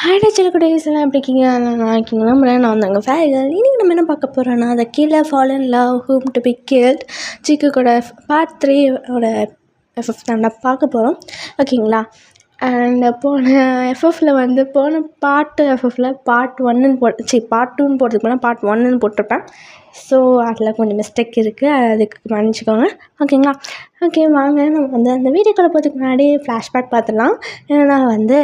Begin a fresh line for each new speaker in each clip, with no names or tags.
ஹாய்டா சிலக்குடேஸ் எல்லாம் எப்படி இருக்கீங்க? நல்லா இருக்கீங்களா? நான் வந்தாங்க ஃபேகல். இன்றைக்கி நம்ம என்ன பார்க்க போகிறோன்னா, the killer fallen love whom to be guilt சிக்கு கூட பார்ட் 3 ஓட எஃப்எஃப் தாண்டா பார்க்க போகிறோம். ஓகேங்களா? அண்ட் போன எஃப்எஃப்பில் வந்து போன பார்ட் எஃப்எஃப்பில் பார்ட் 1ன்னு பார்ட் 2ன்னு போடுறதுக்கு போனால் பார்ட் 1ன்னு போட்டிருப்பேன். ஸோ அதில் கொஞ்சம் மிஸ்டேக் இருக்குது, அதுக்கு மன்னிச்சிக்கோங்க. ஓகேங்களா? ஓகே, வாங்க நம்ம வந்து அந்த வீடியோக்குள்ளே போகிறதுக்கு முன்னாடி ஃப்ளாஷ்பேக் பார்த்துடலாம். ஏன்னா வந்து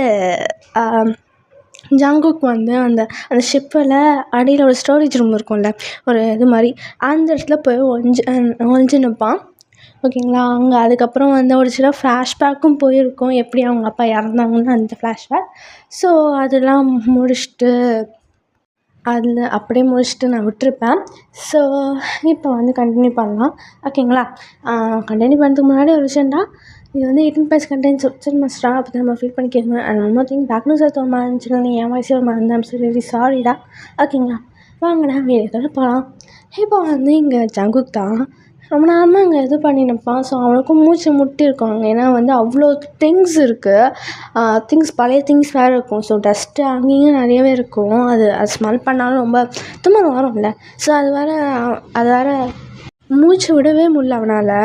ஜங்குக் வந்து அந்த ஷிப்பில் அடியில் ஒரு ஸ்டோரேஜ் ரூம் இருக்கும்ல, ஒரு இது மாதிரி, அந்த இடத்துல போய் ஒளிஞ்சு நிற்பான். ஓகேங்களா? அங்கே அதுக்கப்புறம் வந்து ஒரு சில ஃப்ளாஷ்பேக்கும் போயிருக்கும், எப்படி அவங்க அப்பா இறந்தாங்கன்னு அந்த ஃப்ளாஷ்பேக். ஸோ அதெல்லாம் முடிச்சுட்டு அதில் அப்படியே முடிச்சுட்டு நான் விட்டுருப்பேன். ஸோ இப்போ வந்து கண்டினியூ பண்ணலாம். ஓகேங்களா? கண்டினியூ பண்ணுறதுக்கு முன்னாடி ஒரு விஷயம்டா, இது வந்து 18+ கண்டென்ட்ஸ் சரி மஸ்டா, அப்போ நம்ம ஃபீல் பண்ணிக்கோங்க. And one more thing, fake news எடுத்து மாறிச்சுன்னா நீ என் வயசு மறந்தேன், சரி சாரிடா. ஓகேங்களா? வாங்கடா வீடியோக்குள்ள போகலாம். இப்போ வந்து இங்கே ஜங்குக் தான் ரொம்ப நேரமாக அங்கே இது பண்ணி நிற்பான். ஸோ அவனுக்கும் மூச்சு முட்டி இருக்கும் அங்கே, ஏன்னா வந்து அவ்வளோ திங்ஸ் இருக்குது, பழைய திங்ஸ் வேறு இருக்கும். ஸோ டஸ்ட்டு அங்கேயும் நிறையவே இருக்கும். அது ஸ்மெல் பண்ணாலும் ரொம்ப தும்மல் வரும்ல. ஸோ அது வேறு மூச்சு விடவே முடியல அவனால்.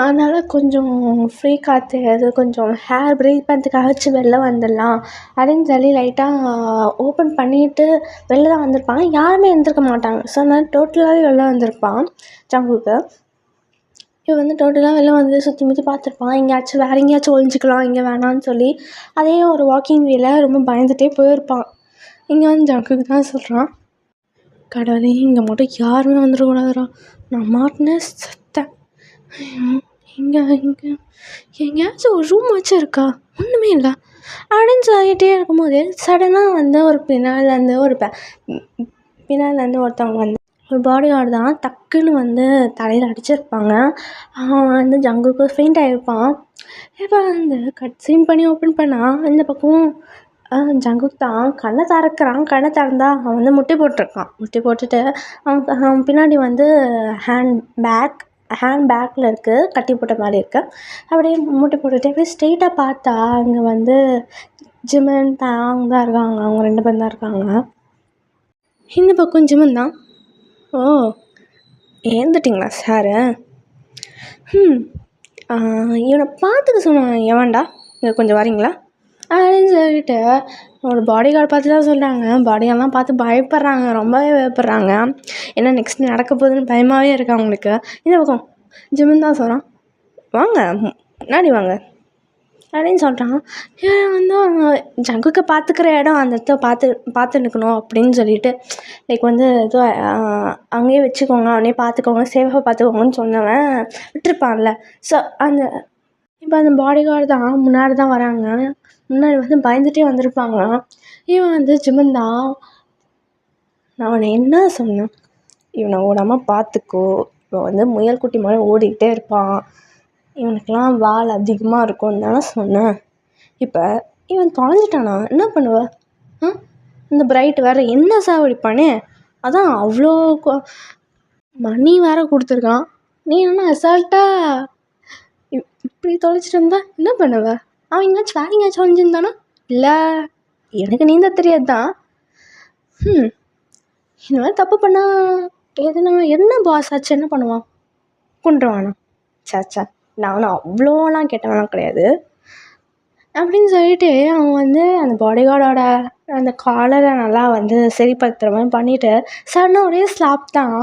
அதனால் கொஞ்சம் ஃப்ரீ காற்று, அது கொஞ்சம் ஹேர் ப்ரீத் பண்ணுறதுக்காகச்சு வெளில வந்துடலாம் அப்படின்னு சொல்லி லைட்டாக ஓப்பன் பண்ணிவிட்டு வெளில தான் வந்திருப்பாங்க. யாருமே எழுந்திருக்க மாட்டாங்க. ஸோ அதனால் டோட்டலாகவே வெளில வந்திருப்பான் ஜங்குக்கு. இவன் வந்து டோட்டலாக வெளில வந்து சுற்றி முற்றி பார்த்துருப்பான். வேறு எங்கேயாச்சும் ஒழிஞ்சிக்கலாம், இங்கே வேணான்னு சொல்லி அதே ஒரு வாக்கிங் வேல ரொம்ப பயந்துகிட்டே போயிருப்பான். இங்கே வந்து ஜங்குக்கு தான் சொல்கிறான், கடவுளே இங்கே மட்டும் யாருமே வந்துடக்கூடாதுடா, நான் மாட்டினேன் செத்தேன். இங்கே எங்கேயாச்சும் ஒரு ரூம் வச்சு இருக்கா? ஒன்றுமே இல்லை அப்படின்னு சொல்லிகிட்டே இருக்கும்போது சடனாக வந்து ஒரு பின்னாலேருந்து ஒருத்தவங்க வந்து ஒரு பாடி கார்டு தான் டக்குன்னு வந்து தலையில் அடிச்சிருப்பாங்க. அவன் வந்து ஜங்குக்கு ஃபெயிண்ட் ஆகிருப்பான். இப்போ வந்து கட் சீன் பண்ணி ஓப்பன் பண்ணால் இந்த பக்கம் ஜங்குக் தான் கண்ணை திறந்தா அவன் வந்து முட்டி போட்டுட்டு அவன் பின்னாடி வந்து ஹேண்ட் பேக்கில் இருக்குது, கட்டி போட்ட மாதிரி இருக்குது. அப்படியே முட்டி போட்டுட்டு அப்படியே ஸ்ட்ரெயிட்டாக பார்த்தா அங்கே வந்து ஜிமன் தாங் தான் இருக்காங்க. அவங்க 2 பேர் தான் இருக்காங்க. இந்த பக்கம் ஜிமன் தான். ஓ, ஏந்துட்டிங்களா சாரு? இவனை பார்த்துக்க சொன்னான், எவன்டா இங்கே கொஞ்சம் வரீங்களா அப்படின்னு சொல்லிட்டு ஒரு பாடி கார்டு பார்த்து தான் சொல்கிறாங்க. பாடிகார்டெலாம் பார்த்து பயப்படுறாங்க, ரொம்பவே பயப்படுறாங்க. ஏன்னா நெக்ஸ்ட் நடக்க போகுதுன்னு பயமாகவே இருக்கு அவங்களுக்கு. இந்த பக்கம் ஜிமன் தான் சொல்கிறான், வாங்க முன்னாடி வாங்க அப்படின்னு சொல்கிறான். இவன் வந்து ஜங்குக்கு பார்த்துக்கிற இடம் அந்த இடத்த பார்த்து நிற்கணும் அப்படின்னு சொல்லிட்டு லைக் வந்து ஏதோ அங்கேயே வச்சுக்கோங்க, அவனே பார்த்துக்கோங்க, சேஃபாக பார்த்துக்கோங்கன்னு சொன்னவன் விட்டுருப்பான்ல. ஸோ இப்போ அந்த பாடி கார்டு தான் முன்னாடி தான் வராங்க. முன்னாடி வந்து பயந்துகிட்டே வந்திருப்பாங்க. இவன் வந்து ஜிமன் தான், நான் அவனை என்ன சொன்னேன், இவனை ஓடாமல் பார்த்துக்கோ, இவன் வந்து முயல் குட்டி மாதிரி ஓடிக்கிட்டே இருப்பான், இவனுக்கெல்லாம் வால் அதிகமாக இருக்கும்னு தானே சொன்னேன். இப்போ இவன் தொலைஞ்சிட்டானா என்ன பண்ணுவ? இந்த பிரைட் வேறு என்ன சாவடிப்பானே, அதான் அவ்வளோ மணி வேறு கொடுத்துருக்கான், நீ என்ன அசால்ட்டாக இப்படி தொலைச்சிட்டு இருந்தா என்ன பண்ணுவ? அவன் எங்கேயாச்சும் ஒழிஞ்சிருந்தானா? இல்லை, எனக்கு நீந்த தெரியாது தான். இந்த மாதிரி தப்பு பண்ணால் என்ன பாஸ் ஆச்சு, என்ன பண்ணுவான்? கொண்டுருவானா? சாச்சா, நான் அவ்வளோலாம் கெட்டவனாம் கிடையாது அப்படின்னு சொல்லிட்டு அவன் வந்து அந்த பாடி கார்டோட அந்த காலரை நல்லா வந்து சரிப்படுத்துகிற மாதிரி பண்ணிவிட்டு சடனாக ஒரே ஸ்லாப் தான்,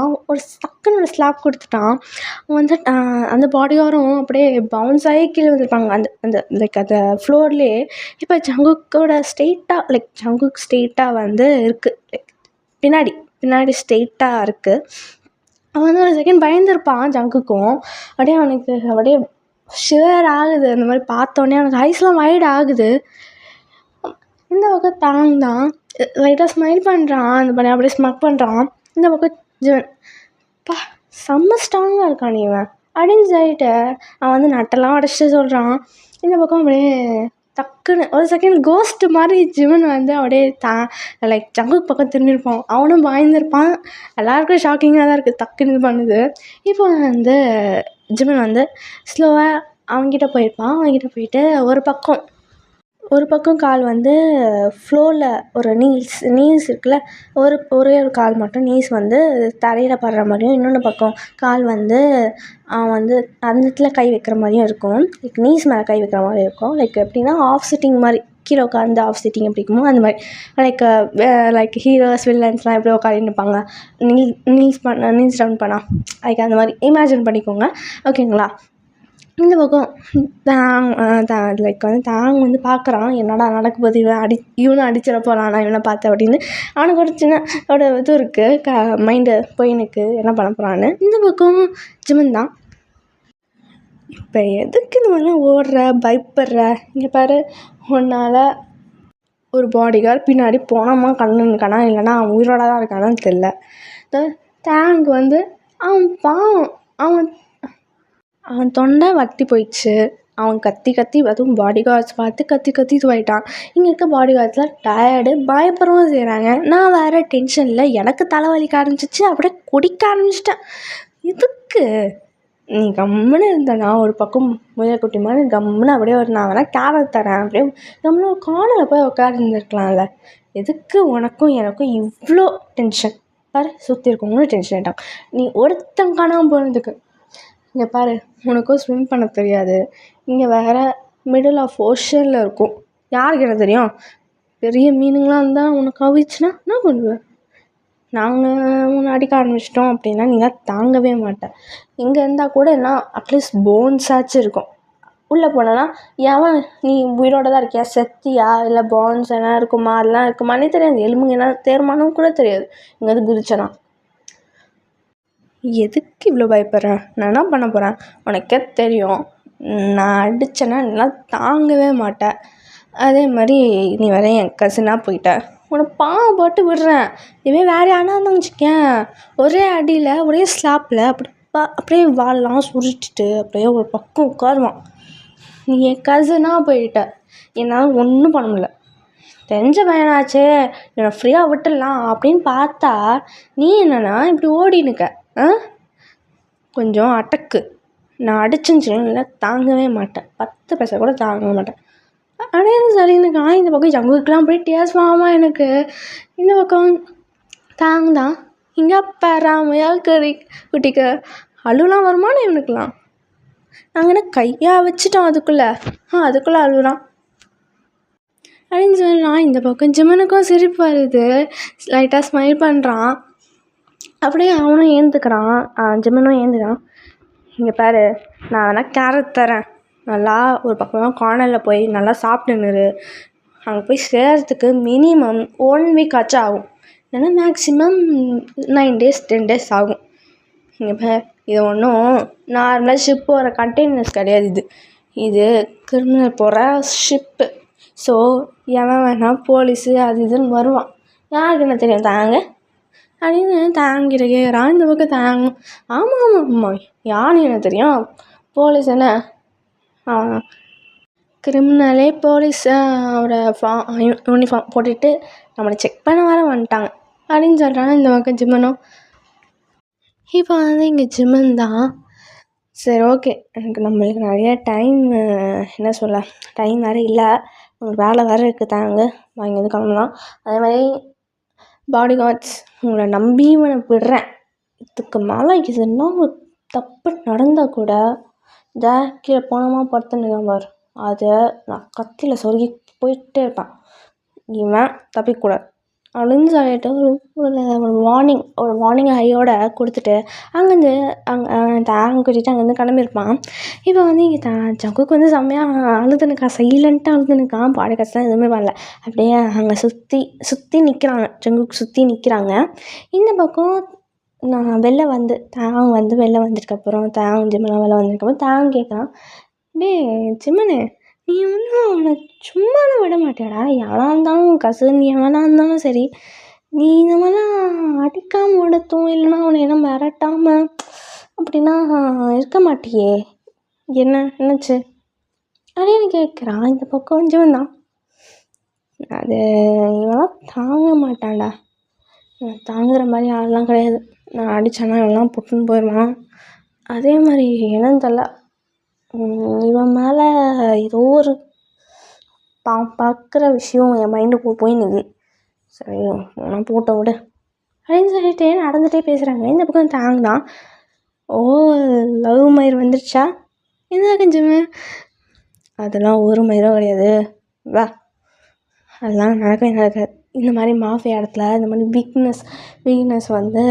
டக்குன்னு ஒரு ஸ்லாப் கொடுத்துட்டான். அவன் வந்து அந்த பாடி கார்டும் அப்படியே பவுன்ஸ் ஆகி கீழே வந்துருப்பாங்க அந்த லைக் அந்த ஃப்ளோர்லேயே. இப்போ ஜங்குக் ஸ்ட்ரெயிட்டாக வந்து இருக்குது, லைக் பின்னாடி ஸ்ட்ரெயிட்டாக இருக்குது. அவன் வந்து ஒரு செகண்ட் பயந்துருப்பான் ஜங்குக்கும். அப்படியே அவனுக்கு அப்படியே ஷிவர் ஆகுது, அந்த மாதிரி பார்த்தோன்னே அவனுக்கு ஐஸ்லாம் வைட் ஆகுது. இந்த பக்கம் தாங் தான் லைட்டாக ஸ்மைல் பண்ணுறான், அந்த பண்ணி அப்படியே ஸ்மக் பண்ணுறான். இந்த பக்கம் ஜிவன், செம்ம ஸ்ட்ராங்காக இருக்கான் இவன் அப்படின்னு சொல்லிட்டு அவன் வந்து நட்டெல்லாம் உடச்சிட்டு சொல்கிறான். இந்த பக்கம் அப்படியே டக்குன்னு ஒரு செகண்ட் கோஸ்ட் மாதிரி ஜிவன் வந்து அப்படியே லைக் ஜங்குக் பக்கம் திரும்பியிருப்பான். அவனும் பயந்துருப்பான். எல்லாருக்கும் ஷாக்கிங்காக தான் இருக்குது, டக்குன்னு இது பண்ணுது. இப்போ வந்து ஜிமன் வந்து ஸ்லோவாக அவங்ககிட்ட போயிருப்பான். அவங்ககிட்ட போயிட்டு ஒரு பக்கம் ஒரு பக்கம் கால் வந்து ஃப்ளோரில் ஒரு நீஸ் இருக்குல்ல, ஒரே ஒரு கால் மட்டும் நீஸ் வந்து தரையில் படுற மாதிரியும், இன்னொன்று பக்கம் கால் வந்து அவன் வந்து அந்த இடத்துல கை வைக்கிற மாதிரியும் இருக்கும். லைக் நீஸ் மேலே கை வைக்கிற மாதிரி இருக்கும். லைக் எப்படின்னா ஆஃப் சிட்டிங் மாதிரி, கீழே உட்காந்து ஆஃப் சிட்டிங் எப்படி இருக்குமோ அந்த மாதிரி. லைக் ஹீரோஸ் வில்லன்ஸ்லாம் எப்படி உட்காந்து நிற்பாங்க, நீல்ஸ் டவுன் பண்ணால், லைக் அந்த மாதிரி இமேஜின் பண்ணிக்கோங்க. ஓகேங்களா? இந்த பக்கம் லைக் வந்து தாங் வந்து பார்க்குறான், என்னடா நடக்க போகுது, இவனும் அடிச்சிட போகிறான் நான் இவனை பார்த்தேன் அப்படின்னு. அவனுக்கு ஒரு சின்ன ஒரு இது இருக்குது, மைண்டு போயினுக்கு என்ன பண்ண போகிறான்னு. இந்த பக்கம் ஜிமன் தான், இப்போ எதுக்கு இந்த மாதிரிலாம் ஓடுற பயப்படுற, இங்கே பாரு உன்னால் ஒரு பாடிகார்டு பின்னாடி போனோமா கண்ணுக்கானா இல்லைனா அவன் உயிரோட தான் இருக்கானான்னு தெரில. டேங்க் வந்து அவன் பாவம், அவன் தொண்டை வத்தி போயிடுச்சு. அவன் கத்தி அதுவும் பாடிகார்ட்ஸ் பார்த்து கத்தி இதுவாயிட்டான். இங்கே இருக்க பாடிகார்ட்ஸ்லாம் டயர்டு, பயப்படவும் செய்கிறாங்க. நான் வேறு டென்ஷனில் எனக்கு தலைவலிக்க ஆரம்பிச்சிச்சு, அப்படியே குடிக்க ஆரம்பிச்சிட்டேன். இதுக்கு நீ கம்முன்னு இருந்தனா ஒரு பக்கம் முயல்குட்டி மாதிரி கம்முன்னு அப்படியே நான் வேணால் கேரட் தரேன் அப்படியே கம்முன்னு ஒரு கார்னரில் போய் உட்காந்துருந்துருக்கலாம்ல. எதுக்கு உனக்கும் எனக்கும் இவ்வளோ டென்ஷன்? பாரு சுற்றி இருக்கவங்களும் டென்ஷன் ஆகிட்டான். நீ ஒருத்தன் காணாமல் போனதுக்கு. இங்கே பாரு, உனக்கும் ஸ்விம் பண்ண தெரியாது, இங்கே வேறு மிடில் ஆஃப் ஓஷனில் இருக்கும், யாருக்கு என்ன தெரியும்? பெரிய மீனுங்களாம் இருந்தால் உனக்கு அவிச்சுன்னா என்ன பண்ணுவேன்? நாங்கள் உன்னை அடிக்க ஆரம்பிச்சிட்டோம் அப்படின்னா நீ தான் தாங்கவே மாட்டேன். இங்கே இருந்தால் கூட எல்லாம் அட்லீஸ்ட் போன்ஸாச்சும் இருக்கும். உள்ளே போனேன்னா ஏன் நீ உயிரோட தான் இருக்கியா, செத்தியா, இல்லை போன்ஸ் என்ன இருக்குமா அதெல்லாம் இருக்குமானே தெரியாது, எலும்புங்க என்ன தேர்மானம் கூட தெரியாது. இங்கேருந்து குதிச்சனா எதுக்கு இவ்வளோ பயப்படுற? நான் என்ன பண்ண போகிறேன் உனக்கே தெரியும். நான் அடித்தேன்னா நீலாம் தாங்கவே மாட்டேன். அதே மாதிரி நீ வேற என் கசினாக போயிட்ட, உன்னை பாவம் போட்டு விடுறேன். இதுவே வேறு யாருனா இருந்தால் வச்சுக்கேன், ஒரே அடியில் ஒரே ஸ்லாப்பில் அப்படியே வாழலாம் சுருட்டிட்டு அப்படியே ஒரு பக்கம் உட்காருவான். நீ என் கசினாக போயிட்ட, என்னால் ஒன்றும் பண்ண முடியல. தெரிஞ்ச பையனாச்சே என்னை ஃப்ரீயாக விட்டுடலாம் அப்படின்னு பார்த்தா நீ என்னன்னா இப்படி ஓடினுக்க. கொஞ்சம் அடக்கு. நான் அடிச்சுன்னு சொல்லல, தாங்கவே மாட்டேன், 10 பைசா கூட தாங்கவே மாட்டேன். ஆனால் சரின்னுக்கா. இந்த பக்கம் ஜங்குக்கெலாம் போய் டேஸ்வாமா எனக்கு. இந்த பக்கம் தாங்கதான். இங்கே பாரா முயல் கறி குட்டிக்கு அழுலாம் வருமானம் இவனுக்குலாம். நாங்கள் என்ன கையாக வச்சுட்டோம் அதுக்குள்ளே அழுகுறான் அப்படின்னு சொல்லலாம். இந்த பக்கம் ஜிமனுக்கும் சிரிப்பு வருது, லைட்டாக ஸ்மைல் பண்ணுறான். அப்படியே அவனும் ஏந்துக்கிறான், ஜிமனும் ஏந்துக்கிறான். இங்கே பாரு, நான் வேணால் கேரட் தரேன், நல்லா ஒரு பக்கமாக கார்னரில் போய் நல்லா சாப்பிட்டுன்னு. அங்கே போய் சேர்கிறதுக்கு மினிமம் 1 வீக் ஆச்சும் ஆகும், ஏன்னா மேக்ஸிமம் 9 days 10 days ஆகும். இங்கே பார், இது ஒன்றும் நார்மலாக ஷிப் போகிற கண்டெய்னர்ஸ் கிடையாது, இது கிரிமினல் போகிற ஷிப்பு. ஸோ எவன் வேணால் போலீஸு அது இதுன்னு வருவான், யாருக்கு என்ன தெரியும் தாங்க அப்படின்னு தாங்கிட்ட கேட்குறான். இந்த பக்கம் தாங்கும். ஆமாம் யாருன்னு என்ன தெரியும், போலீஸ் என்ன கிரிமினலே போலீஸ் அவரை யூனிஃபார்ம் போட்டுட்டு நம்மளை செக் பண்ண வர வந்துட்டாங்க அப்படின்னு சொல்கிறாங்க. இந்த பக்கம் ஜிம்மனும். இப்போ வந்து இங்கே ஜிம்மன் தான். சரி ஓகே, நம்மளுக்கு நிறைய டைம் என்ன சொல்ல டைம் வேறு இல்லை, உங்களுக்கு வேலை வேறு இருக்குது, தாங்க வாங்கி வந்து கிளம்பலாம். அதே மாதிரி பாடிகார்ட்ஸ் உங்களை நம்பி இவனை விடுறேன், இதுக்கு மேலே எதுனா ஒரு தப்பு நடந்தால் கூட கீழே போனோமா படுத்துன்னு பாரு, அதை நான் கத்தியில் சொருகி போயிட்டே இருப்பேன், இவன் தப்பிக்கூடாது அப்படின்னு சொல்லிட்டு ஒரு வார்னிங் ஹையோட கொடுத்துட்டு அங்கேருந்து தாங்க கூட்டிகிட்டு அங்கேருந்து கிளம்பியிருப்பான். இப்போ வந்து இங்கே ஜங்குக்கு வந்து செம்மையாக அழுதுனுக்கா, சைலண்ட்டாக அழுதுனுக்கான். பாடிகார்ட்ஸ்லாம் எதுவுமே பண்ணல, அப்படியே அங்கே சுற்றி நிற்கிறாங்க, ஜங்குக்கு சுற்றி நிற்கிறாங்க. இந்த பக்கம் நான் வெளில வந்து வெளில வந்ததுக்கப்புறம் ஜிம்மன் வெளில வந்ததுக்கப்புறம் கேட்குறான், டே ஜிம்மனு, நீ ஒன்றும் அவனை சும்மா தான் விட மாட்டேடா, யாராக இருந்தாலும் கசின் எவனாக இருந்தாலும் சரி, நீ இந்த மாதிரிலாம் அடிக்காமல் விடத்தும் இல்லைனா அவனை என்ன மிரட்டாமல் அப்படின்னா இருக்க மாட்டியே, என்னாச்சு அப்படின்னு கேட்குறான். இந்த பக்கம் கொஞ்சம் தான் அது இவெல்லாம் தாங்க மாட்டான்டா, தாங்குகிற மாதிரி ஆளெலாம் கிடையாது, நான் அடித்தேன்னா இவெல்லாம் புட்டுன்னு போயிடுவான். அதே மாதிரி என்னன்னு தெரில, இவன் மேலே ஏதோ ஒரு பார்க்குற விஷயம் என் மைண்டுக்கு போய் நிற்குது. சரி நான் போட்டோ விடு அப்படின்னு சொல்லிட்டு நடந்துகிட்டே பேசுகிறாங்க. இந்த பக்கம் தாங்க ஓ லவ் மயிர் வந்துடுச்சா என்ன கொஞ்சமே அதெல்லாம் ஒரு மயிரும் கிடையாது வா அதெல்லாம் நடக்கவே நடக்காது. இந்த மாதிரி மாஃபியா இடத்துல இந்த மாதிரி வீக்னஸ் வந்து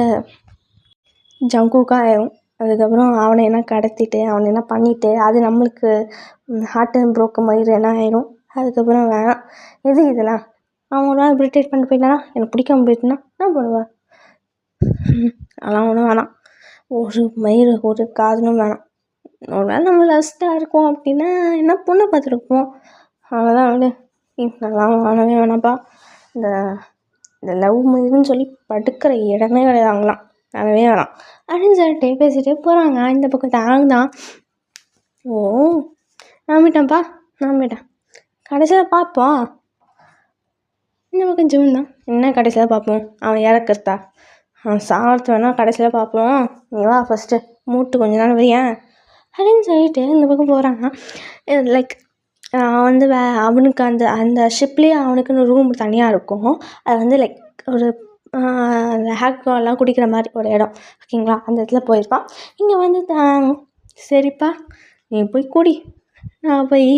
ஜங்குக்காக ஆயிரும். அதுக்கப்புறம் அவனை என்ன கடத்திட்டு அவனை என்ன பண்ணிவிட்டு அது நம்மளுக்கு ஹார்ட் அண்ட் ப்ரோக்க மயிர் என்ன ஆயிரும். அதுக்கப்புறம் வேணாம் எது இதெல்லாம் அவன் ஒரு நாள் இரிட்டேட் பண்ணிட்டு போயிட்டானா எனக்கு பிடிக்காம போயிட்டுனா என்ன பண்ணுவேன். அதெல்லாம் ஒன்றும் வேணாம். ஒரு மயிர் ஒரு காதலும் வேணாம். ஒரு வேளை நம்ம லஸ்ட்டாக இருக்கோம் அப்படின்னா என்ன பொண்ணை பார்த்துருப்போம் அவ்வளோதான் விடு. இதெல்லாம் வேணவே வேணாம்ப்பா. இந்த லவ் மயிர்னு சொல்லி படுக்கிற இடமே கிடையாது அவங்களாம் வேணவே வேணாம் அப்படின்னு சொல்லிட்டு பேசிகிட்டே போகிறாங்க. இந்த பக்கம் தான் ஓ நம்பிட்டேன்ப்பா நம்பிட்டேன் கடைசியில் பார்ப்போம். இந்த பக்கம் ஜிவன் தான் என்ன கடைசியில் பார்ப்போம் அவன் இறக்குறதா அவன் சாவத்து வேணா கடைசியில் பார்ப்போம் நீ வா ஃபஸ்ட்டு மூட்டு கொஞ்ச நாள் வையன் அப்படின்னு சொல்லிட்டு இந்த பக்கம் போகிறாங்க. லைக் வந்து அவனுக்கு அந்த அந்த ஷிப்லேயே அவனுக்குன்னு ரூம் தனியாக இருக்கும். அது வந்து லைக் ஒரு ஹேக்கெல்லாம் குடிக்கிற மாதிரி ஒரு இடம் ஓகேங்களா. அந்த இடத்துல போயிருப்பான். இங்கே வந்து சரிப்பா நீ போய் குடி நான் போய்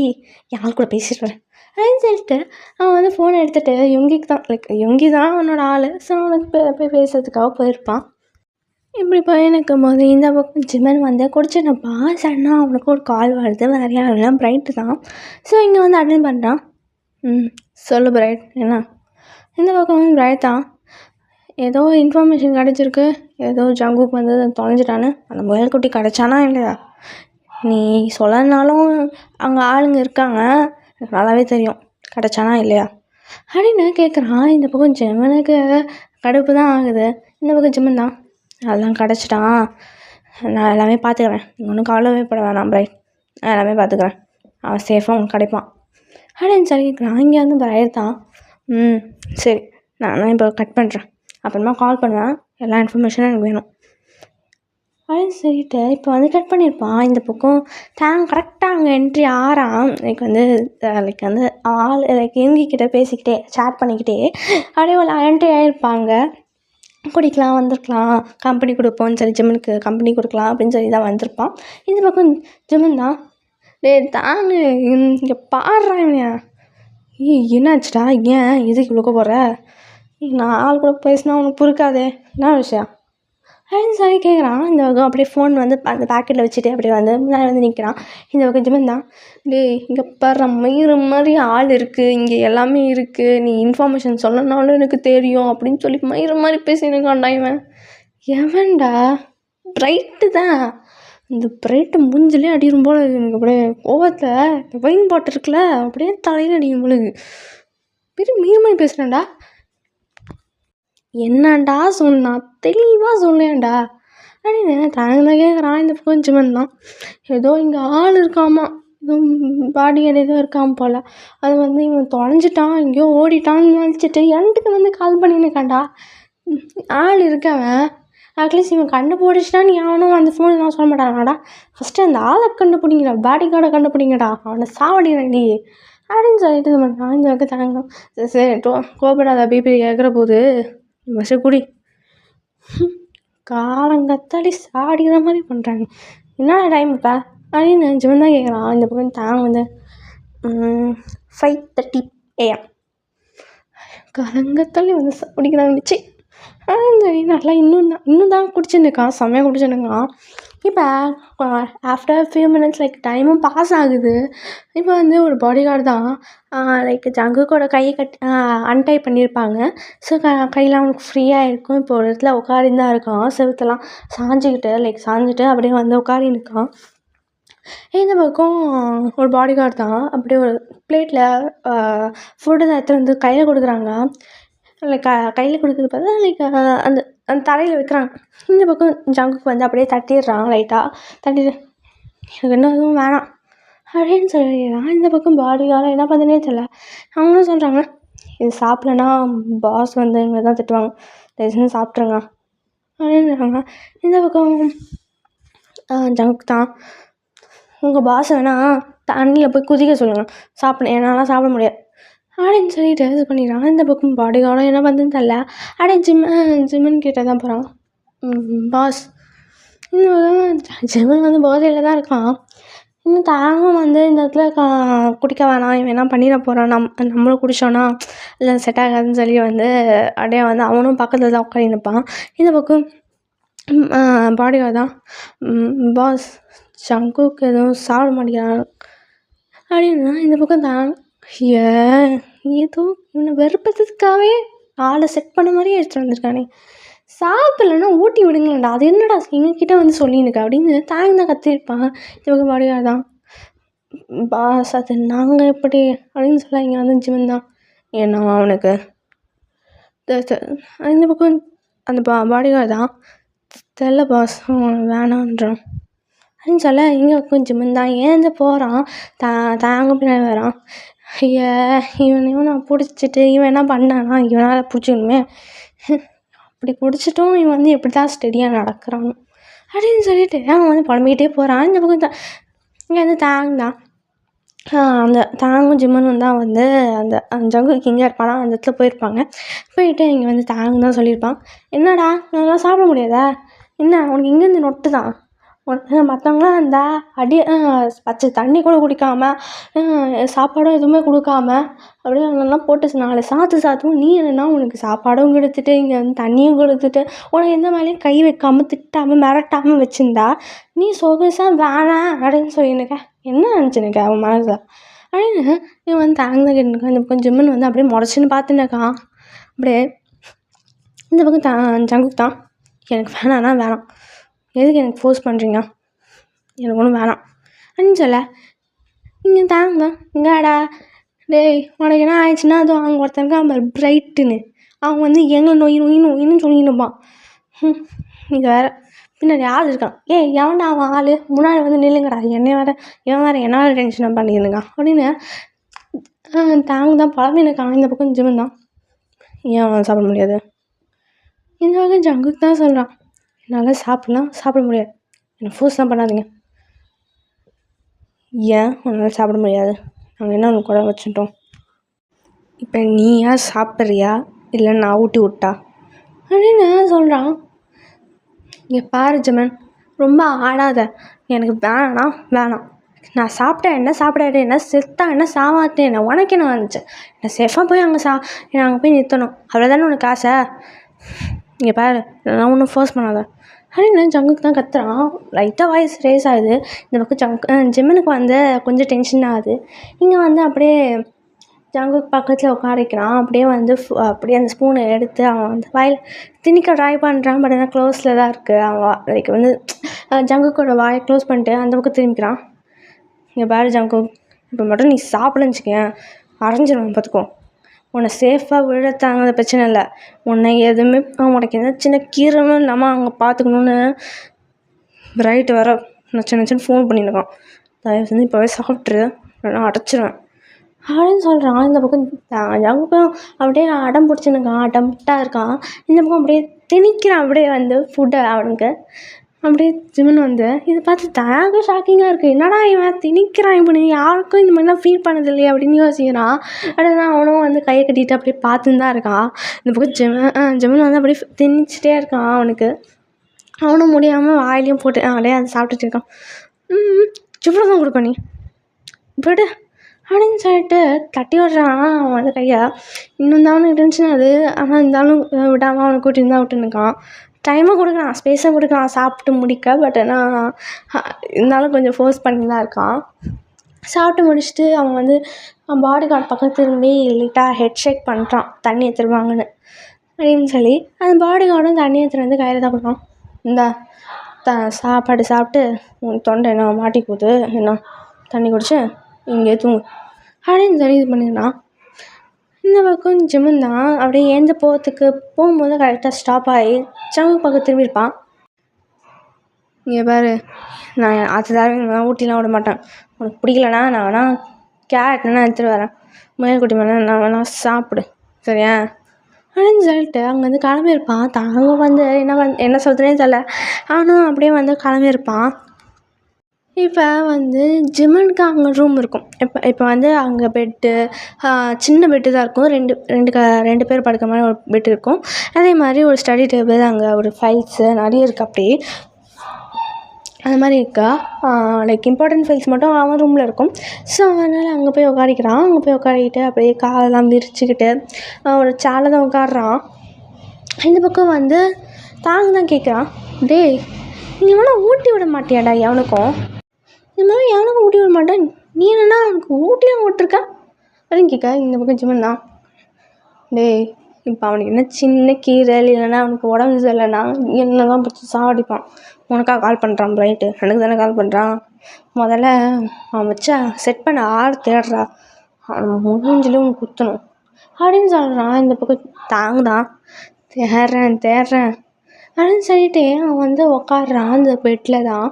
யார் கூட பேசிட்டு வரேன் அப்படின்னு சொல்லிட்டு அவன் வந்து ஃபோனை எடுத்துகிட்டு யுங்கிக்கு தான் லைக் யுங்கி தான் அவனோட ஆள். ஸோ அவனுக்கு போய் பேசுறதுக்காக போயிருப்பான். இப்படி போயிருக்கும் போது இந்த பக்கம் ஜிமன் வந்து குடிச்சிருப்பான். சடனாக அவனுக்கு ஒரு கால் வருது. வேறு யாரும் இல்லை பிரைட்டு தான். ஸோ இங்கே வந்து அட்டன் பண்ணுறான். சொல்லு பிரைட் என்ன இந்த பக்கம் வந்து பிரைட் தான் ஏதோ இன்ஃபர்மேஷன் கிடச்சிருக்கு ஏதோ ஜங்குக்கு வந்து தொலைஞ்சிட்டான்னு அந்த முயல்குட்டி கிடச்சானா இல்லையா நீ சொல்லனாலும் அங்கே ஆளுங்க இருக்காங்க எனக்கு நல்லாவே தெரியும் கிடச்சானா இல்லையா அப்படின்னு கேட்குறான். இந்த பக்கம் ஜிமனுக்கு கடுப்பு தான் ஆகுது. இந்த பக்கம் ஜிமன் தான் அதெல்லாம் கிடச்சிட்டான் நான் எல்லாமே பார்த்துக்கிறேன் நீங்கள் ஒன்றும் கவலைவே பட வேணாம் பிரைட் நான் எல்லாமே பார்த்துக்கிறேன் அவன் சேஃபாக அவனுக்கு கிடைப்பான் அப்படின்னு சொல்லியிருக்கிறான். இங்கே வந்து பிரைட் தான் சரி நான் இப்போ கட் பண்ணுறேன் அப்புறமா கால் பண்ணுவேன் எல்லா இன்ஃபர்மேஷனும் எனக்கு வேணும் அப்படின்னு சொல்லிட்டு இப்போ வந்து கட் பண்ணியிருப்பான். இந்த பக்கம் கரெக்டாக அங்கே என்ட்ரி ஆறான். லைக் வந்து ஆள் லைக் எங்கிட்ட பேசிக்கிட்டே சேட் பண்ணிக்கிட்டே அப்படியே ஒரு என்ட்ரி ஆகிருப்பாங்க. குடிக்கலாம் வந்திருக்கலாம் கம்பெனி கொடுப்போம்னு சொல்லி ஜிம்முக்கு கம்பெனி கொடுக்கலாம் அப்படின்னு சொல்லி தான் வந்திருப்பான். இந்த பக்கம் ஜிம்மன் தான் தாங்க இங்கே பாடுறாங்க என்னாச்சுடா ஏன் எதுக்கு இவ்வளோக்க போகிற நான் ஆள் கூட பேசினா உனக்கு பொறுக்காதே என்ன விஷயம் அப்படின்னு சொல்லி கேட்குறான். இந்த பக்கம் அப்படியே ஃபோன் வந்து அந்த பேக்கெட்டில் வச்சுட்டு அப்படியே வந்து முன்னாடி வந்து நிற்கிறான். இந்த பக்கம் ஜிமன் தான் இங்கே பாரு மயிறு மாதிரி ஆள் இருக்குது இங்கே எல்லாமே இருக்குது நீ இன்ஃபர்மேஷன் சொல்லனாலும் எனக்கு தெரியும் அப்படின்னு சொல்லி மயிறு மாதிரி பேசினுக்காண்டா இவன் எவன்டா பிரைட்டு தான். இந்த பிரைட்டு மூஞ்சிலே அடிக்கும் போல எனக்கு அப்படியே கோவத்தில் வைன் பாட்டு இருக்குல்ல அப்படியே தலையில் அடிக்கும் பொழுது பெரிய மீன் மாதிரி பேசுகிறேன்டா என்னடா சொன்னான் தெளிவாக சொல்லேன்டா அப்படின்னு தாங்க கேட்குறான். இந்த பக்கம் ஜிமன் தான் ஏதோ இங்கே ஆள் இருக்காமா எதுவும் பாடி ஏதோ இருக்காம போல் அது வந்து இவன் தொலைஞ்சிட்டான் எங்கேயோ ஓடிட்டான்னு நினச்சிட்டு என்கிட்ட வந்து கால் பண்ணியிருக்கான்டா ஆள் இருக்கவன் அட்லீஸ்ட் இவன் கண்டுபிடிச்சிட்டா நீ அவனும் அந்த ஃபோன் நான் சொல்ல மாட்டானாடா ஃபஸ்ட்டு அந்த ஆளை கண்டுபிடிங்கடா பாடி கார்டை கண்டுபிடிங்கடா அவனை சாவடிடி அப்படின்னு சொல்லிட்டு இது பண்ணுறான். இந்த பக்கம் தாங்க சரி கோபப்படாத பிபி கேட்குற போது பஸ்ஸு குடி காலங்கத்தாடி சாடிக்கிற மாதிரி பண்ணுறாங்க என்னடா டைம் இப்போ அப்படின்னு ஜிவன் தான் கேட்குறான். இந்த பக்கம் தாங்க வந்து 5:30 AM காலங்கத்தாலே வந்து சாப்பிடிக்கிறாங்க சி அப்படின்னு சொல்லி நல்லா இன்னும் தான் குடிச்சுருக்கான் செம்மையாக குடிச்சுருக்கான். இப்போ ஆஃப்டர் ஃபியூ மினிட்ஸ் லைக் டைமும் பாஸ் ஆகுது. இப்போ வந்து ஒரு பாடி கார்டு தான் லைக் ஜங்குக்கோட கையை அன்டை பண்ணியிருப்பாங்க. ஸோ கையெல்லாம் அவனுக்கு ஃப்ரீயாக இருக்கும். இப்போ ஒரு இடத்துல உட்காரின்னு தான் இருக்கான். செவுத்தெல்லாம் சாஞ்சிட்டு அப்படியே வந்து உட்காரின்னு இருக்கான். இந்த பக்கம் ஒரு பாடி கார்டு தான் அப்படியே ஒரு பிளேட்டில் ஃபுட்டு தான் எடுத்துகிட்டு வந்து கையில் கொடுக்குறாங்க. லைக் கையில் கொடுக்குறது பார்த்தா லைக் அந்த அந்த தரையில் வைக்கிறாங்க. இந்த பக்கம் ஜங்குக்கு வந்து அப்படியே தட்டிடுறான் லைட்டாக தட்டிட்டு எனக்கு என்ன எதுவும் வேணாம் அப்படின்னு சொல்லிடுறான். இந்த பக்கம் பாடி கார்டு என்ன பண்ணுறதுனே தெரியல. அவங்களும் சொல்கிறாங்க இது சாப்பிட்லன்னா பாஸ் வந்து எங்களை தான் திட்டுவாங்க தயவுசெய்து சாப்பிட்ருங்க அப்படின்றாங்க. இந்த பக்கம் ஜங்குக்கு தான் உங்கள் பாஸ் வேணா தண்ணியில் போய் குதிக்க சொல்லுங்கள், சாப்பிட என்னால் சாப்பிட முடியாது அப்படின்னு சொல்லிட்டு இது பண்ணிடுறான். இந்த பக்கம் பாடி கார்டும் என்ன பண்ணுதுன்னு தெரில. அப்படியே ஜிம்முன்னு கிட்ட தான் போகிறான். பாஸ் இந்த ஜிம்மன் வந்து போதையில் தான் இருக்கான். இன்னும் தாகம் வந்து இந்த இடத்துல குடிக்க வேணாம், இவன் என்ன பண்ணிட போகிறான், நம்மளும் குடித்தோன்னா இல்லை செட் ஆகாதுன்னு சொல்லி வந்து அப்படியே வந்து அவனும் பக்கத்தில் தான் உட்காந்து நிற்பான். இந்த பக்கம் பாடி கார்டு தான், பாஸ் ஜங்குக்கு எதுவும் சாப்பிட மாட்டேங்கிறான் அப்படின்னா இந்த பக்கம் தான் ஏதோ இவனை வெறுப்பதுக்காகவே ஆளை செட் பண்ண மாதிரியே எடுத்துகிட்டு வந்திருக்கானே, சாப்பிட்லன்னா ஊட்டி விடுங்களேன்டா, அது என்னடா எங்ககிட்ட வந்து சொல்லினுக்க அப்படின்னு தாங்க தான் கத்திருப்பான். இவங்க பாடியாக தான், பாஸ் அது நாங்கள் எப்படி அப்படின்னு சொல்ல இங்கே வந்து ஜிவன் தான் ஏன்னா அவனுக்கு இந்த பக்கம் அந்த பாடிகார்டு தான் தெரில பாஸ் வேணான்றான் அப்படின்னு சொல்ல இங்கே பக்கம் ஜிவன் தான் ஏந்து போகிறான். தாங்க பின்னாடி வரான். இவனையும் நான் பிடிச்சிட்டு இவன் என்ன பண்ணானா இவனால் பிடிச்சிக்கணுமே, அப்படி பிடிச்சிட்டும் இவன் வந்து எப்படி தான் ஸ்டெடியாக நடக்கிறான் அப்படின்னு சொல்லிட்டு அவன் வந்து புலம்பிக்கிட்டே போகிறான். இந்த பக்கம் இங்கே வந்து தான் அந்த தாங்கும் ஜிம்மனும் தான் வந்து அந்த ஜங்குக்கு எங்கே இருப்பானா அந்த இடத்துல போயிருப்பாங்க. போயிட்டு இங்கே வந்து தான் சொல்லியிருப்பான், என்னடா நல்லா சாப்பிட முடியாதா என்ன உனக்கு இங்கேருந்து நொட்டு தான், மற்றவங்களாம் அந்த பச்சை தண்ணி கூட குடிக்காமல் சாப்பாடும் எதுவுமே கொடுக்காம அப்படியே அங்கெல்லாம் போட்டு 4 சாத்தும், நீ என்னென்னா உனக்கு சாப்பாடும் கொடுத்துட்டு இங்கே வந்து தண்ணியும் கொடுத்துட்டு உனக்கு எந்த மேலேயும் கை வைக்காமல் திட்டாமல் மிரட்டாமல் வச்சுருந்தா நீ சொகுசாக வேணாம் அப்படின்னு சொல்லியிருக்க, என்ன நினச்சினுக்க அவன் மனசை அப்படின்னு இவன் வந்து தாங்க கேட்டுருக்கான். இந்த பக்கம் ஜிம்மன் வந்து அப்படியே முறைச்சின்னு பார்த்துன்னுக்கான். அப்படியே இந்த பக்கம் ஜங்குக்கு தான், எனக்கு வேணான்னா வேணாம், எதுக்கு எனக்கு ஃபோர்ஸ் பண்ணுறீங்க, எனக்கு ஒன்றும் வேணாம் அப்படின்னு சொல்ல இங்கே தாங்க இங்காடா டேய் உனக்கு என்ன ஆயிடுச்சுன்னா அது அவங்க ஒருத்தனுக்கு அவன் பிரைட்டுன்னு அவன் வந்து எங்களை நொயின்னு சொல்லிடுப்பான். இது வேறு பின்னாடி ஆள் இருக்கான், எவன்டா அவன் ஆள் முன்னாடி வந்து நில்லுங்கடா, என்னை வேறு என்னால் டென்ஷனாக பண்ணிடுங்க அப்படின்னு தாங்க தான் பழமினுக்கான். இந்த பக்கம் ஜிம்மன் தான் ஏன் அவன் சாப்பிட முடியாது, இந்த பக்கம் ஜங்குக்கு தான் சொல்கிறான், என்னால் சாப்பிட முடியாது, என்னை ஃபோர்ஸ் தான் பண்ணாதீங்க. ஏன் உன்னால் சாப்பிட முடியாது, நாங்கள் என்ன உனக்கு குழம்பு வச்சுட்டோம், இப்போ நீயா சாப்பிட்றியா இல்லை நான் ஊட்டி விட்டா அப்படின்னு சொல்கிறான். இங்கே பாரு ஜிம்மன், ரொம்ப ஆடாத, எனக்கு வேணாம், நான் சாப்பிட்டா என்ன சாப்பிடாது என்ன செத்தா என்ன சாவாத்தே என்ன உனக்கு என்ன வந்துச்சு, நான் சேஃபாக போய் அங்கே போய் நிறுத்தணும் அவ்வளோதானே உனக்கு ஆசை, இங்கே பாரு நான் ஒன்றும் ஃபோர்ஸ் பண்ணாத அப்படின்னு ஜங்குக்கு தான் கத்துறான். லைட்டாக வாய்ஸ் ரேஸ் ஆகுது. இந்த பக்கம் ஜிம்மனுக்கு வந்து கொஞ்சம் டென்ஷன் ஆகுது. இங்கே வந்து அப்படியே ஜங்குக்கு பக்கத்தில் உட்கார வைக்கிறான். அப்படியே வந்து அப்படியே அந்த ஸ்பூனை எடுத்து அவன் வந்து வாயில் திணிக்க ட்ரை பண்ணுறான். பட் ஆனால் க்ளோஸில் தான் இருக்குது. அவன் லைக் வந்து ஜங்குக்கோட வாயை க்ளோஸ் பண்ணிட்டு அந்த பக்கம் திரும்பிக்கிறான். இங்கே பாரு ஜங்கு, இப்போ மட்டும் நீ சாப்பிடுன்னு வச்சுக்கேன் அரைஞ்சிடும் பார்த்துக்கோ, உன்னை சேஃபாக விழத்தாங்க பிரச்சனை இல்லை, உன்னை எதுவுமே உனக்கு எந்த சின்ன கீரனும் இல்லாமல் அங்கே பார்த்துக்கணுன்னு ரைட்டு வர நச்சுன்னு ஃபோன் பண்ணியிருக்கான். தயவு செஞ்சு இப்போவே சாப்பிட்ரு இல்லைனா அடைச்சிருவேன் அப்படின்னு சொல்கிறான். இந்த பக்கம் ஜங்குக்கும் அப்படியே அடம் பிடிச்சிருக்கான், அடம்பிட்டாக இருக்கான். இந்த பக்கம் அப்படியே திணிக்கிறான் அப்படியே வந்து ஃபுட்டை அவனுக்கு. அப்படியே ஜிம்மன் வந்து இதை பார்த்து தாங்க ஷாக்கிங்காக இருக்குது, என்னடா இவன் திணிக்கிறான், இப்போ நீ யாருக்கும் இந்த மாதிரிலாம் ஃபீல் பண்ணது இல்லையா அப்படின்னு யோசிக்கிறான். அப்படின்னா அவனும் வந்து கையை கட்டிட்டு அப்படியே பார்த்துன்னு தான் இருக்கான். இந்த பக்கம் ஜிம்மன் வந்து அப்படியே திணிச்சிட்டே இருக்கான். அவனுக்கு அவனும் முடியாமல் வாயிலையும் போட்டு அப்படியே அதை சாப்பிட்டுட்டு இருக்கான். இவ்வளோ தான் கொடுப்ப நீ விடு அப்படின்னு சொல்லிட்டு தட்டி விடுறான். அவன் வந்து கையை இன்னும் தான் அவனுக்கு டென்ஷன் அது. ஆனால் இருந்தாலும் விடாமல் அவனை கூட்டின்னு தான் விட்டுருக்கான். டைமும் கொடுக்குறான், ஸ்பேஸும் கொடுக்குறான் சாப்பிட்டு முடிக்க. பட் ஆனால் இருந்தாலும் கொஞ்சம் ஃபோர்ஸ் பண்ணி தான் இருக்கான். சாப்பிட்டு முடிச்சுட்டு அவன் வந்து பாடி கார்டு பக்கம் திரும்பி லைட்டாக ஹெட் ஷேக் பண்ணுறான், தண்ணி எடுத்துருவாங்கன்னு அப்படின்னு சொல்லி. அந்த பாடி கார்டும் தண்ணி எடுத்துகிட்டு வந்து கையில் தான் கொடுப்பான். இந்த சாப்பாடு சாப்பிட்டு உன் தொண்டை என்ன மாட்டி போகுது, என்ன தண்ணி குடிச்சு இங்கே தூங்கு அப்படின்னு சொல்லி இது பண்ணிடுறான். இந்த பக்கம் ஜிம்மன் தான் அப்படியே ஏந்து போகும்போது கரெக்டாக ஸ்டாப் ஆகி ஜங்கு பக்கம் திரும்பியிருப்பான். இங்கே பாரு, நான் அதுதான் ஊட்டிலாம் விட மாட்டேன், உனக்கு பிடிக்கலனா நான் வேணால் கேரட் வேணால் எடுத்துகிட்டு வரேன், முயல்குட்டி வேணால் நான் வேணால் சாப்பிடு சரியா அப்படின்னு சொல்லிட்டு அங்கே வந்து கிளம்பியிருப்பான். தாங்க வந்து என்ன சொல்கிறேன்னு தெரியல, அவனும் அப்படியே வந்து கிளம்பியிருப்பான். இப்போ வந்து ஜிம்மனுக்கு அங்கே ரூம் இருக்கும். இப்போ வந்து அங்கே பெட்டு சின்ன பெட்டு தான் இருக்கும். 2 பேர் படுக்கிற மாதிரி ஒரு பெட் இருக்கும். அதே மாதிரி ஒரு ஸ்டடி டேபிள், அங்கே ஒரு ஃபைல்ஸு நிறைய இருக்குது. அப்படியே அது மாதிரி இருக்கா, லைக் இம்பார்ட்டன்ட் ஃபைல்ஸ் மட்டும் அவன் ரூமில் இருக்கும். ஸோ அதனால் அங்கே போய் உட்காரிக்கிறான். அங்கே போய் உட்காரிக்கிட்டு அப்படியே காலெல்லாம் விரிச்சுக்கிட்டு ஒரு சேரில் தான் உட்காடுறான். இந்த பக்கம் வந்து தாங்க தான் கேட்குறான், டேய் நீ வேணால் ஊட்டி விட மாட்டியாடா எவனுக்கும்? இது மாதிரி எவனுக்கும் ஊட்டி விட மாட்டேன், நீ என்னன்னா அவனுக்கு ஊட்டியும் விட்டுருக்க அப்படின்னு கேட்க, இந்த பக்கம் ஜிம்மன் தான், டேய் இப்போ அவனுக்கு என்ன சின்ன கீரல் இல்லைன்னா அவனுக்கு உடம்பு சரியில்லைன்னா என்ன தான் பிடிச்சி சாவடிப்பான். உனக்காக கால் பண்ணுறான் ரைட்டு, எனக்கு தானே கால் பண்ணுறான். முதல்ல அவன் வச்சா செட் பண்ண தேடுறா, அவன் முடிஞ்சிலும் குத்தணும் அப்படின்னு சொல்கிறான். இந்த பக்கம் தாங்குதான், தேடுறேன் அப்படின்னு சொல்லிட்டு அவன் வந்து உக்காடுறான் அந்த பெட்டில் தான்.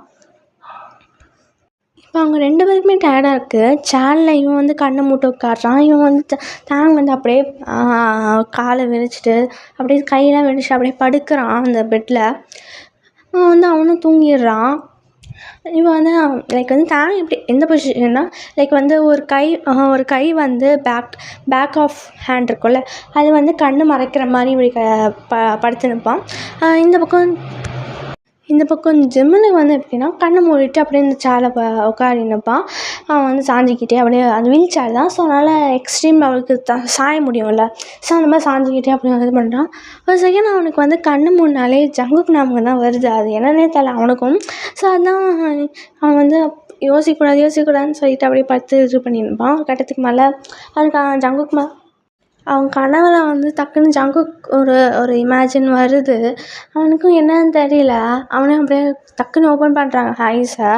இப்போ அவங்க 2 பேருக்குமே டயர்டாக இருக்குது. சேரில் இவன் வந்து கண்ணை மூட்டை உட்காடுறான். இவன் வந்து தாங்க வந்து அப்படியே காலை விரிச்சிட்டு அப்படியே கையெல்லாம் விரிச்சு அப்படியே படுக்கிறான் அந்த பெட்டில். வந்து அவனும் தூங்கிடுறான். இவன் வந்து லைக் வந்து தாங்க எப்படி எந்த பொசிஷன்னா, லைக் வந்து ஒரு கை வந்து பேக் ஆஃப் ஹேண்ட் இருக்கும்ல, அது வந்து கண்ணு மறைக்கிற மாதிரி இப்படி படுத்து நிற்பான். இந்த பக்கம் ஜிம்மனுக்கு வந்து எப்படின்னா கண்ணை மூடிட்டு அப்படியே இந்த சேரில் உட்காரி நிற்பான். அவன் வந்து சாஞ்சிக்கிட்டே அப்படியே, அது வீல் சேர் தான், ஸோ அதனால் எக்ஸ்ட்ரீம் அவளுக்கு சாய முடியும்ல, ஸோ அந்த மாதிரி சாஞ்சிக்கிட்டே அப்படியே இது பண்ணுறான். ஒரு செகண்ட் அவனுக்கு வந்து கண்ணு மூடினாலே ஜங்குக்கு ஞாபகம் தான் வருது, அது என்னன்னே தெரியல அவனுக்கும். ஸோ அதுதான் அவன் வந்து யோசிக்கக்கூடாதுன்னு சொல்லிட்டு அப்படியே படுத்து இது பண்ணியிருப்பான். ஒரு கட்டத்துக்கு மேலே அதுக்கு ஜங்குக்கு அவன் கனவுல வந்து டக்குன்னு ஜங்குக் ஒரு இமேஜின் வருது. அவனுக்கும் என்னன்னு தெரியல, அவனே அப்படியே டக்குன்னு ஓப்பன் பண்ணுறாங்க ஐஸை.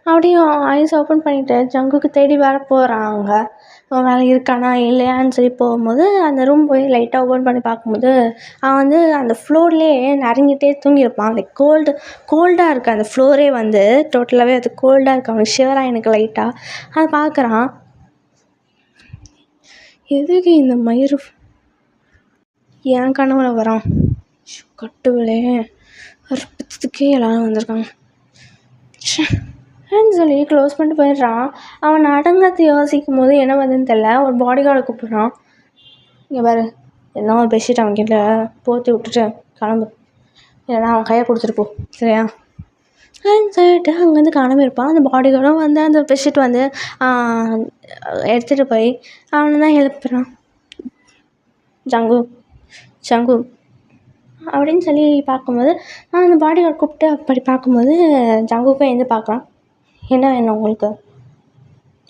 அப்படியே ஐஸ் ஓப்பன் பண்ணிவிட்டு ஜங்குக்கு தேடி வேற போகிறான். அவங்க வேலை இருக்கானா இல்லையான்னு சொல்லி போகும்போது அந்த ரூம் போய் லைட்டாக ஓப்பன் பண்ணி பார்க்கும்போது அவன் வந்து அந்த ஃப்ளோர்லேயே நறுங்கிட்டே தூங்கியிருப்பான். லைக் கோல்டாக இருக்குது அந்த ஃப்ளோரே வந்து டோட்டலாகவே அது கோல்டாக இருக்குது. அவனுக்கு ஷிவராக எனக்கு லைட்டாக அதை பார்க்குறான். எதுக்கு இந்த மயிறு என் கனவுல வரான், கட்டுவிலே அற்புதத்துக்கே எல்லாரும் வந்திருக்காங்க அப்படின்னு சொல்லி க்ளோஸ் பண்ணிட்டு போயிடுறான். அவன் அடங்கத்தை யோசிக்கும் போது என்ன வருதுன்னு தெரில, ஒரு பாடி கார்டை கூப்பிட்றான். இங்கே பாரு, என்ன ஒரு பெட்ஷீட் அவன் கிட்ட போற்றி விட்டுட்டு கிளம்பு, இல்லைன்னா அவன் கையை கொடுத்துட்டு போ சரியா அப்படின்னு சொல்லிட்டு அங்கேருந்து கிளம்பியிருப்பான். அந்த பாடி கார்டும் வந்து அந்த பெட்ஷீட் வந்து எடுத்துகிட்டு போய் அவனை தான் எழுப்புறான். ஜங்கு அப்படின்னு சொல்லி பார்க்கும்போது அந்த பாடி கார்டு கூப்பிட்டு அப்படி பார்க்கும்போது ஜங்குக்கும் எழுந்து பார்க்குறான். என்ன வேணும் உங்களுக்கு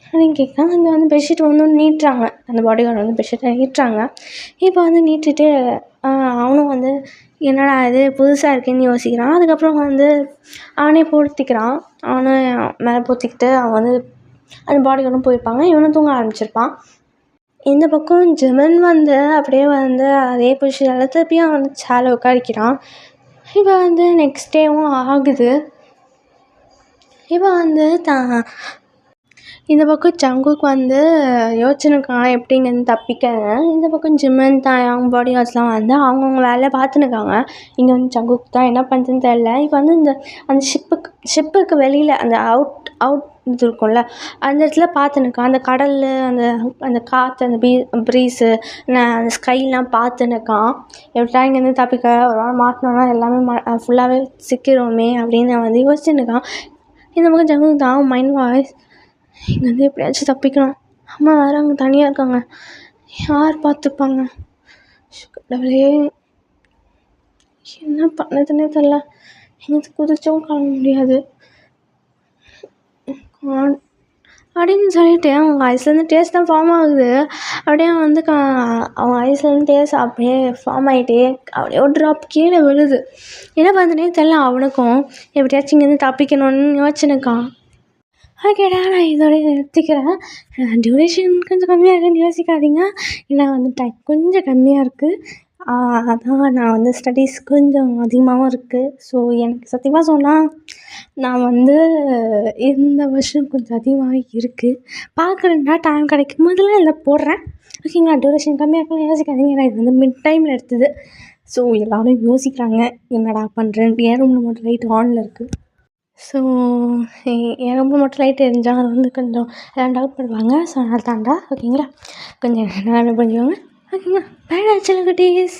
அப்படின்னு கேட்குறான். அந்த வந்து பெட்ஷீட் வந்து நீட்டுறாங்க, அந்த பாடி கார்டு வந்து பெட்ஷீட்டை நீட்டுறாங்க. இப்போ வந்து நீட்டிட்டு அவனும் வந்து என்னடா இது புதுசாக இருக்குன்னு யோசிக்கிறான். அதுக்கப்புறம் வந்து அவனே போர்த்திக்கிறான். அவனை மேலே போர்த்திக்கிட்டு அவன் வந்து அந்த பாடி கார்டும் போயிருப்பாங்க. இவனும் தூங்க ஆரம்பிச்சிருப்பான். இந்த பக்கம் ஜிம்மன் வந்து அப்படியே வந்து அதே பொசிஷனில் திருப்பியும் வந்து சேரில் உட்காரிக்கிறான். இப்போ வந்து நெக்ஸ்ட் டேவும் ஆகுது. இப்போ வந்து இந்த பக்கம் ஜங்குக்கு வந்து யோசிச்சுருக்கான் எப்படிங்கன்னு தப்பிக்கங்க. இந்த பக்கம் ஜிம்மன் அவங்க பாடி கார்ட்ஸ்லாம் வந்து அவங்கவுங்க வேலையை பார்த்துன்னுக்காங்க. இங்கே வந்து ஜங்குக்கு தான் என்ன பண்ணுறதுன்னு தெரில. இப்போ வந்து அந்த ஷிப்புக்கு வெளியில் அந்த அவுட் இது இருக்கும்ல, அந்த இடத்துல பார்த்துன்னுக்கான். அந்த கடல், அந்த காற்று, அந்த ப்ரீஸு, அந்த ஸ்கைலாம் பார்த்துன்னுக்கான். எப்படா இங்கேருந்து தப்பிக்க, ஒரு வாரம் மாட்டினோன்னா எல்லாமே ஃபுல்லாகவே சிக்கிடுவோமே அப்படின்னு வந்து யோசிச்சுன்னுக்கான். இந்த பக்கம் ஜங்குக்கு தான் மைண்ட் வாய்ஸ், இங்கேருந்து எப்படியாச்சும் தப்பிக்கணும், அம்மா வேறு அங்கே தனியாக இருக்காங்க, யார் பார்த்துப்பாங்க, கடவுளே என்ன பண்ணதுன்னே தெரில, எங்கே குதிச்சும் கிளம்ப முடியாது அப்படின்னு சொல்லிட்டு அவங்க ஐஸ்லேருந்து டேஸ்ட் தான் ஃபார்ம் ஆகுது. அப்படியே வந்து அவங்க ஐஸ்லேருந்து டேஸ்ட் அப்படியே ஃபார்ம் ஆகிட்டே அப்படியே ஒரு ட்ராப் கீழே விழுது. என்ன பண்ணுறதுனே தெரில அவனுக்கும். எப்படியாச்சும் இங்கேருந்து தப்பிக்கணும்னு யோசிச்சுன்னுக்கான். ஓகேடா, நான் இதோட நிறுத்திக்கிறேன். டியூரேஷன் கொஞ்சம் கம்மியாக இருக்குன்னு யோசிக்காதீங்க, ஏன்னா வந்து டைம் கொஞ்சம் கம்மியாக இருக்குது. அதான் நான் வந்து ஸ்டடீஸ் கொஞ்சம் அதிகமாகவும் இருக்குது. ஸோ எனக்கு சத்தியமாக சொன்னால் நான் வந்து இந்த வருஷம் கொஞ்சம் அதிகமாகவே இருக்குது. பார்க்குறேன்டா டைம் கிடைக்கும் போதெல்லாம் இதில் போடுறேன். ஓகேங்களா, டியூரேஷன் கம்மியாக இருக்குன்னு யோசிக்காதீங்க, ஏன்னா இது வந்து மிட் டைமில் எடுத்தது. ஸோ எல்லோரும் யோசிக்கிறாங்க என்னடா பண்ணுறேன்ட்டு. என் ரூமில் மட்டும் லைட் ஆனில் இருக்குது. ஸோ என் ரூமில் மட்டும் லைட் எரிஞ்சால் அது வந்து கொஞ்சம் எல்லாம் டவுட் பண்ணுவாங்க. ஸோ அதனால தான்டா, ஓகேங்களா? கொஞ்சம் நல்லா புரிஞ்சுக்கோங்க, ஓகேங்களா? பை டா செல்லக்குட்டீஸ்.